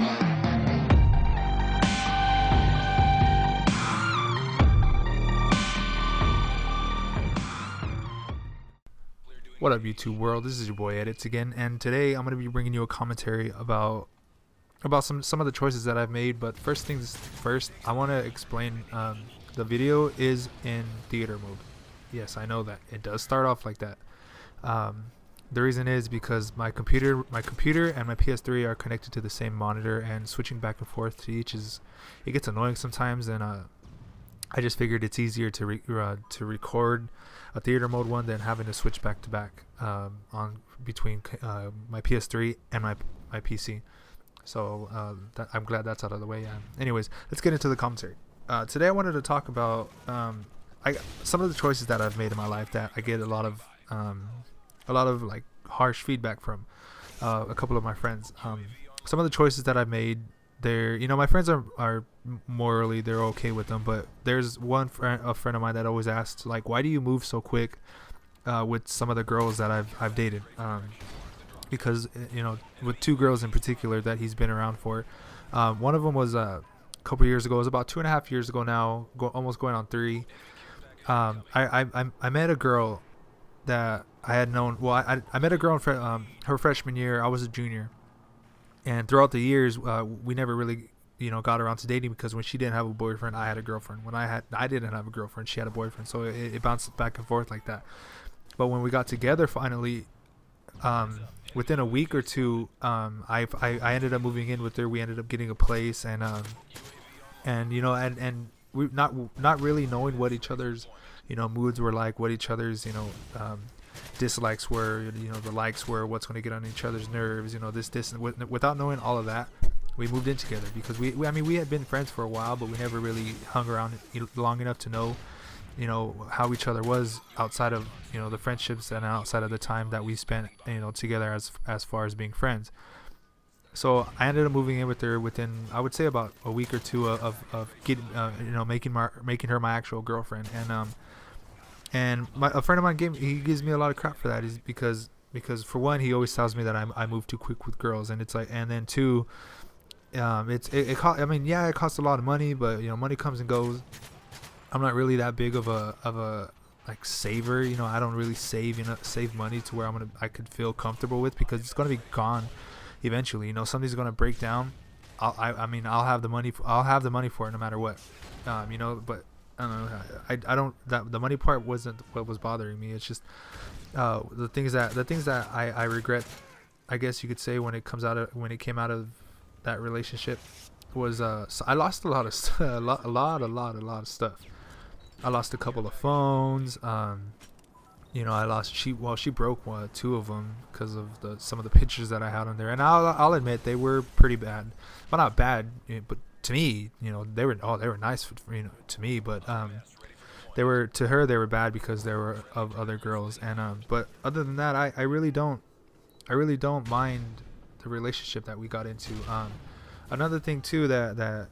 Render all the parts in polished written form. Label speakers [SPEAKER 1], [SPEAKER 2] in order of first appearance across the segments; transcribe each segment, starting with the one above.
[SPEAKER 1] What up, YouTube world? This is your boy Edits again, and today I'm going to be bringing you a commentary about some of the choices that I've made. But first things first, I want to explain the video is in theater mode. Yes, I know that it does start off like that. The reason is because my computer and my PS3 are connected to the same monitor, and switching back and forth to each it gets annoying sometimes. And I just figured it's easier to record a theater mode one than having to switch back to back on between my PS3 and my PC. So I'm glad that's out of the way. Anyways, let's get into the commentary. Today I wanted to talk about some of the choices that I've made in my life that I get a lot of like harsh feedback from a couple of my friends. Some of the choices that I've made, my friends are morally, they're okay with them, but there's a friend of mine that always asks, like, why do you move so quick with some of the girls that I've dated? Because with two girls in particular that he's been around for, one of them was a couple years ago. It was about 2.5 years ago now, almost going on 3. I met a girl that I had known. Well, I met a girl in her freshman year. I was a junior. And throughout the years, we never really, got around to dating, because when she didn't have a boyfriend, I had a girlfriend. When I didn't have a girlfriend, she had a boyfriend. So it bounced back and forth like that. But when we got together finally, within a week or two, I ended up moving in with her. We ended up getting a place, and we not really knowing what each other's moods were like, what each other's dislikes were, the likes were, what's going to get on each other's nerves, this and without knowing all of that, we moved in together, because we had been friends for a while, but we never really hung around long enough to know how each other was outside of the friendships and outside of the time that we spent together as far as being friends. So I ended up moving in with her within, I would say, about a week or two of getting making her my actual girlfriend. And a friend of mine gives me a lot of crap for that, is because for one, he always tells me that I move too quick with girls, and it's like, and then two, it costs a lot of money, but money comes and goes. I'm not really that big of a like saver. I don't really save money to where I could feel comfortable with, because it's gonna be gone eventually. Something's gonna break down. I'll have the money. I'll have the money for it no matter what. But I don't know. The money part wasn't what was bothering me. It's just the things that I regret, I guess you could say, when it came out of that relationship, was so I lost a lot of a lot of stuff. I lost a couple of phones. I lost. She broke two of them because of some of the pictures that I had on there, and I'll admit they were pretty bad. Well, not bad, but to me, they were nice to me, but they were, to her, they were bad because they were of other girls. And but other than that, I really don't mind the relationship that we got into. Another thing too that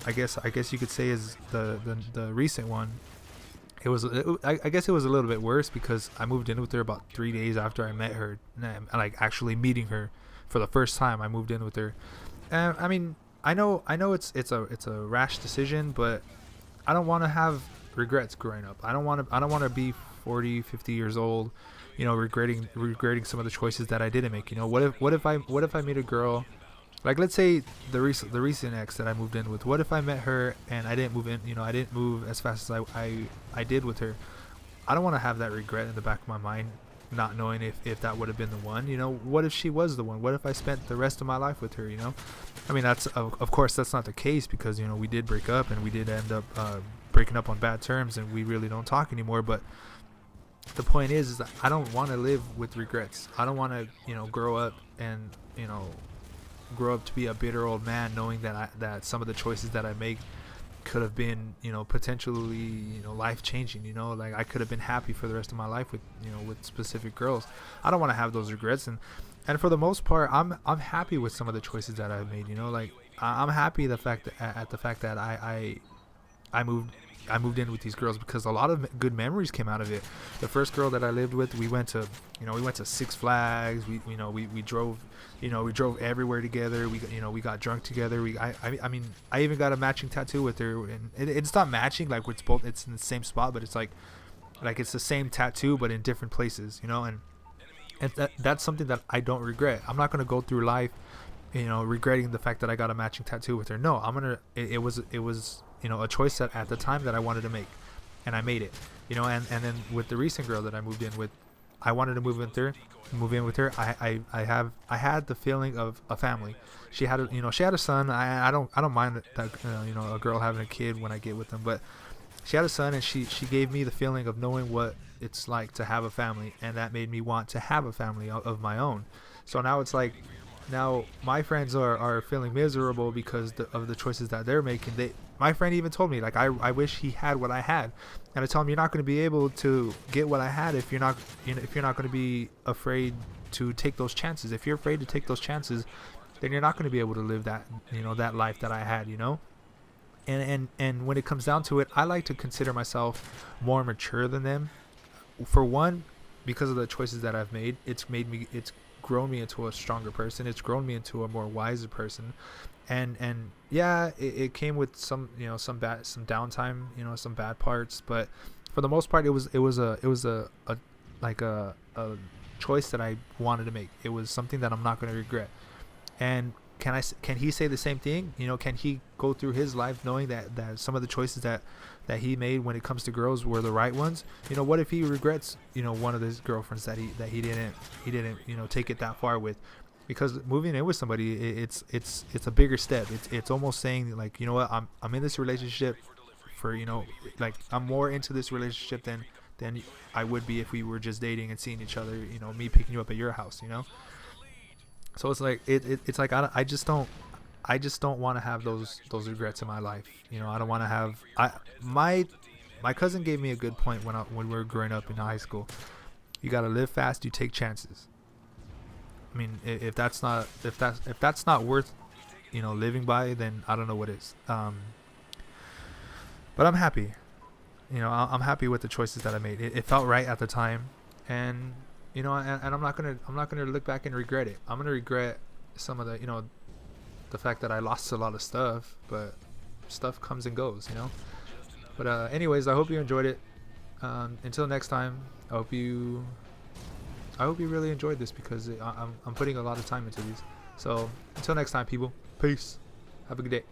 [SPEAKER 1] I guess you could say is the recent one. I guess it was a little bit worse, because I moved in with her about 3 days after I met her, like actually meeting her for the first time. I moved in with her. I know it's a rash decision, but I don't want to have regrets growing up. I don't want to be 40, 50 years old, regretting some of the choices that I didn't make. What if I meet a girl, like, let's say the recent ex that I moved in with. What if I met her and I didn't move in? I didn't move as fast as I did with her. I don't want to have that regret in the back of my mind, not knowing if that would have been the one. What if she was the one? What if I spent the rest of my life with her? That's of course that's not the case, because we did break up, and we did end up breaking up on bad terms, and we really don't talk anymore. But the point is that I don't want to live with regrets. I don't want to grow up and grow up to be a bitter old man, knowing that some of the choices that I make could have been potentially life changing. Like, I could have been happy for the rest of my life with with specific girls. I don't want to have those regrets, and for the most part, I'm happy with some of the choices that I've made. Like, I'm happy at the fact that I moved I moved in with these girls because a lot of good memories came out of it. The first girl that I lived with, we went to Six Flags. We drove, we drove everywhere together. We got drunk together. I mean, I even got a matching tattoo with her, and it's not matching, like it's in the same spot, but it's like it's the same tattoo but in different places, and that's something that I don't regret. I'm not gonna go through life, regretting the fact that I got a matching tattoo with her. No, it was a choice that at the time that I wanted to make, and I made it. And then with the recent girl that I moved in with, I wanted to move in with her. I had the feeling of a family. She had a son. I don't mind that a girl having a kid when I get with them, but she had a son, and she gave me the feeling of knowing what it's like to have a family, and that made me want to have a family of my own. So now it's like, now my friends are feeling miserable because of the choices that they're making. My friend even told me, like, I wish he had what I had, and I tell him, you're not going to be able to get what I had if you're not going to be afraid to take those chances. If you're afraid to take those chances, then you're not going to be able to live that life that I had. And when it comes down to it, I like to consider myself more mature than them. For one, because of the choices that I've made, it's grown me into a stronger person. It's grown me into a more wiser person. And yeah, it came with some downtime, some bad parts, but for the most part, it was a choice that I wanted to make. It was something that I'm not going to regret. And can he say the same thing? Can he go through his life knowing that some of the choices that he made when it comes to girls were the right ones? What if he regrets one of his girlfriends that he didn't take it that far with? Because moving in with somebody, it's a bigger step. It's almost saying, like, you know what, I'm in this relationship for, like, I'm more into this relationship than I would be if we were just dating and seeing each other, me picking you up at your house, So it's like it's like I just don't want to have those regrets in my life. I don't want to have. My cousin gave me a good point when we were growing up in high school. You gotta live fast. You take chances. I mean, if that's not worth living by, then I don't know what is. But I'm happy. I'm happy with the choices that I made. It felt right at the time, and and I'm not gonna look back and regret it. I'm gonna regret some of the fact that I lost a lot of stuff, but stuff comes and goes, But anyways, I hope you enjoyed it. Until next time, I hope you really enjoyed this, because I'm putting a lot of time into these. So until next time, people, peace. Have a good day.